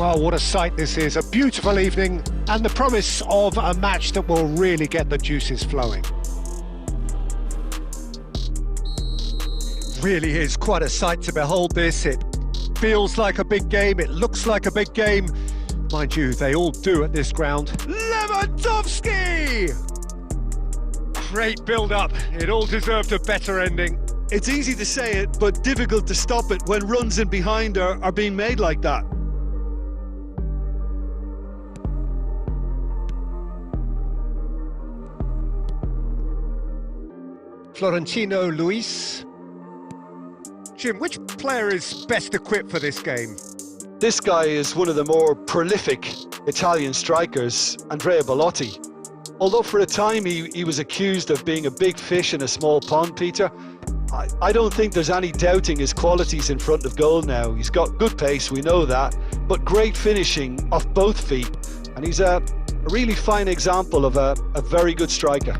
Well, what a sight this is. A beautiful evening and the promise of a match that will really get the juices flowing. Really is quite a sight to behold this. It feels like a big game, it looks like a big game. Mind you, they all do at this ground. Lewandowski! Great build-up. It all deserved a better ending. It's easy to say it, but difficult to stop it when runs in behind are being made like that. Florentino Luis. Jim, which player is best equipped for this game? This guy is one of the more prolific Italian strikers, Andrea Belotti. Although for a time he was accused of being a big fish in a small pond, Peter, I don't think there's any doubting his qualities in front of goal now. He's got good pace, we know that, but great finishing off both feet. And he's a really fine example of a very good striker.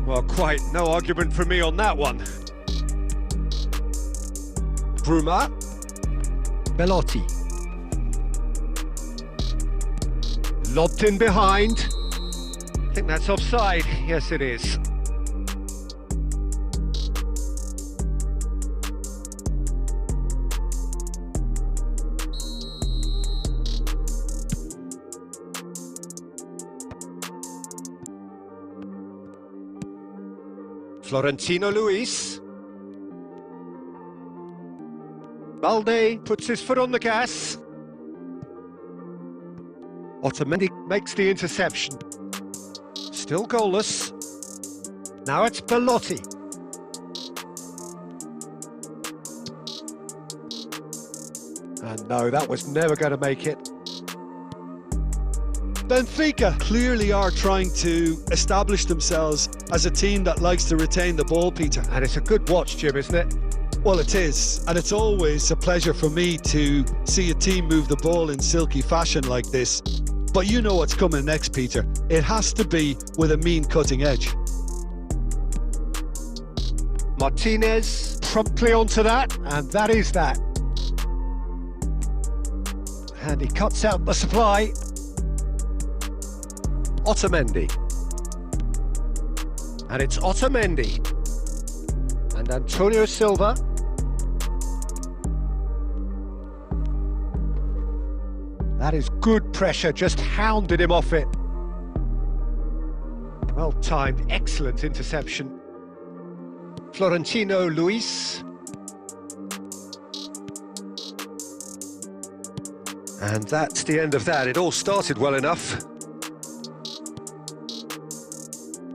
Well, quite no argument from me on that one. Bruma. Belotti. Lobbed in behind. I think that's offside. Yes, it is. Florentino Luis. Balde puts his foot on the gas. Otamendi makes the interception. Still goalless. Now it's Belotti. And no, that was never going to make it. Benfica clearly are trying to establish themselves as a team that likes to retain the ball, Peter. And it's a good watch, Jim, isn't it? Well, it is, and it's always a pleasure for me to see a team move the ball in silky fashion like this. But you know what's coming next, Peter. It has to be with a mean cutting edge. Martinez promptly onto that, and that is that. And he cuts out the supply. Otamendi. And it's Otamendi. And Antonio Silva. That is good pressure, just hounded him off it. Well timed, excellent interception. Florentino Luis. And that's the end of that. It all started well enough.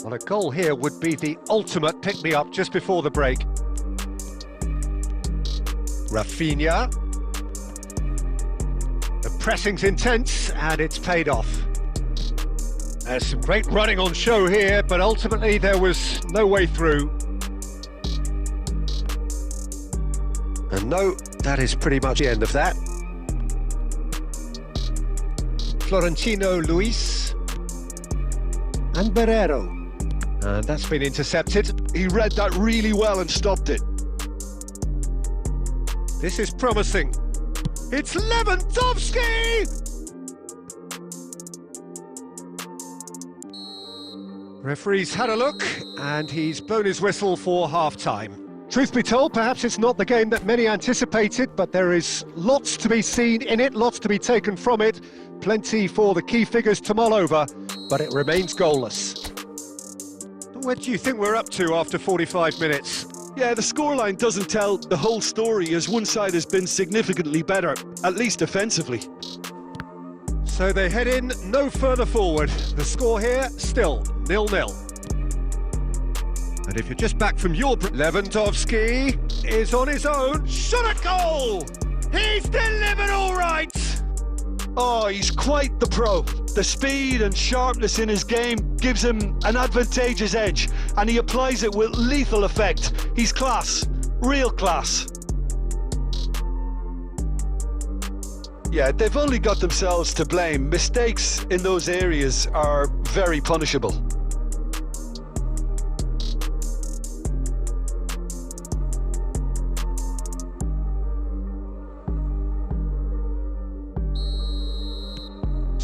Well, a goal here would be the ultimate pick-me-up just before the break. Raphinha. The pressing's intense, and it's paid off. There's some great running on show here, but ultimately there was no way through. And no, that is pretty much the end of that. Florentino Luis. And Barreiro. And that's been intercepted. He read that really well and stopped it. This is promising. It's Lewandowski! Referee's had a look, and he's blown his whistle for half-time. Truth be told, perhaps it's not the game that many anticipated, but there is lots to be seen in it, lots to be taken from it. Plenty for the key figures to mull over, but it remains goalless. Where do you think we're up to after 45 minutes? Yeah, the scoreline doesn't tell the whole story, as one side has been significantly better, at least offensively. So they head in no further forward. The score here, still 0-0. And if you're just back from your... Lewandowski is on his own. Shot at goal! He's delivered all right! Oh, he's quite the pro. The speed and sharpness in his game gives him an advantageous edge, and he applies it with lethal effect. He's class, real class. Yeah, they've only got themselves to blame. Mistakes in those areas are very punishable.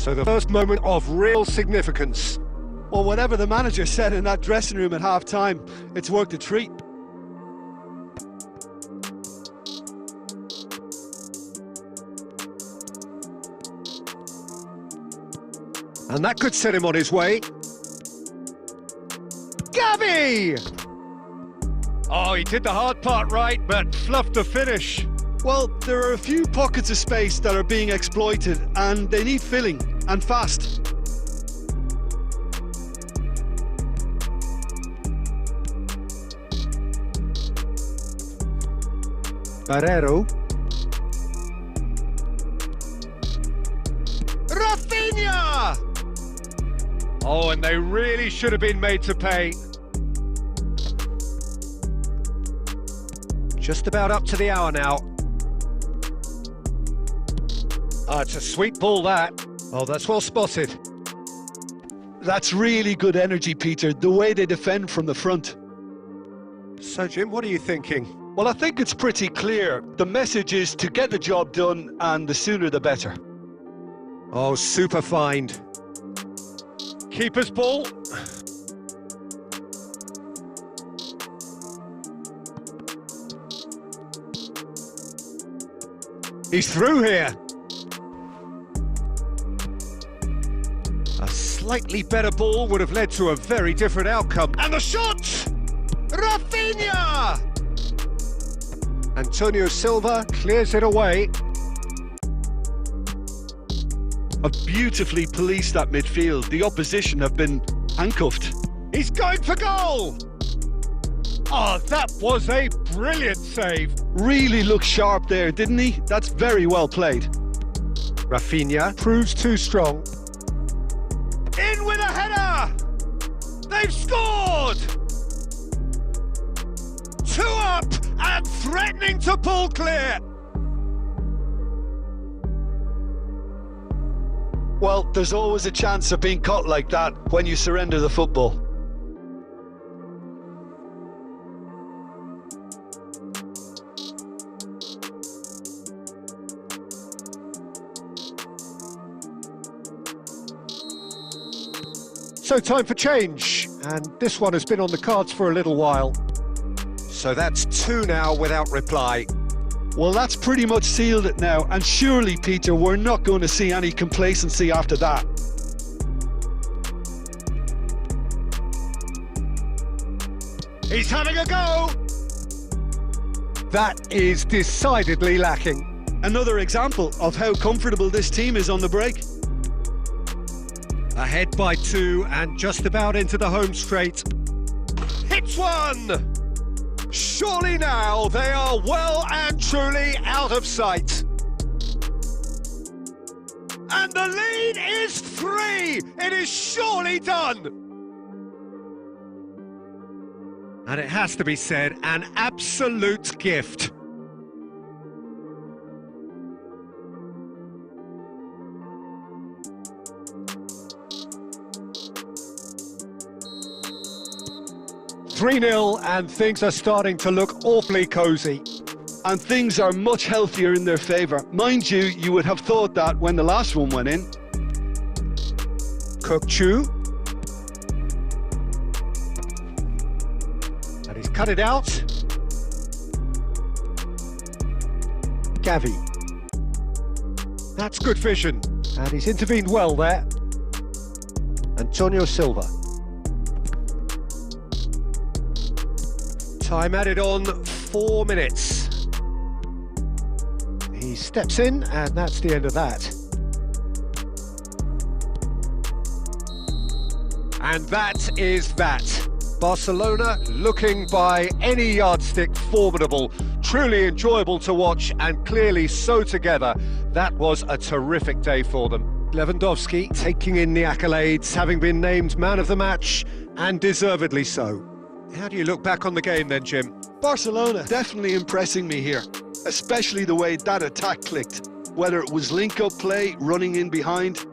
So the first moment of real significance. Well, whatever the manager said in that dressing room at half-time, it's worked a treat. And that could set him on his way. Gavi! Oh, he did the hard part right, but fluffed the finish. Well, there are a few pockets of space that are being exploited, and they need filling, and fast. Barreiro. Raphinha! Oh, and they really should have been made to pay. Just about up to the hour now. Oh, it's a sweet ball, that. Oh, that's well spotted. That's really good energy, Peter, the way they defend from the front. So, Jim, what are you thinking? Well, I think it's pretty clear. The message is to get the job done, and the sooner the better. Oh, super find. Keeper's ball. He's through here. A slightly better ball would have led to a very different outcome. And the shot! Raphinha! Antonio Silva clears it away. Have beautifully policed that midfield. The opposition have been handcuffed. He's going for goal! Oh, that was a brilliant save. Really looked sharp there, didn't he? That's very well played. Raphinha proves too strong. In with a header! They've scored! 2 up and threatening to pull clear. Well, there's always a chance of being caught like that when you surrender the football. So time for change, and this one has been on the cards for a little while. So that's 2 now without reply. Well, that's pretty much sealed it now, and surely, Peter, we're not going to see any complacency after that. He's having a go! That is decidedly lacking. Another example of how comfortable this team is on the break. Ahead by 2 and just about into the home straight. Hits one! Surely now they are well and truly out of sight. And the lead is 3! It is surely done! And it has to be said, an absolute gift. (3-0) and things are starting to look awfully cosy. And things are much healthier in their favour. Mind you, you would have thought that when the last one went in. Cookchu. And he's cut it out. Gavi. That's good vision. And he's intervened well there. Antonio Silva. Time added on 4 minutes. He steps in, and that's the end of that. And that is that. Barcelona looking by any yardstick formidable, truly enjoyable to watch, and clearly so together. That was a terrific day for them. Lewandowski taking in the accolades, having been named man of the match, and deservedly so. How do you look back on the game then, Jim? Barcelona definitely impressing me here, especially the way that attack clicked. Whether it was link-up play, running in behind,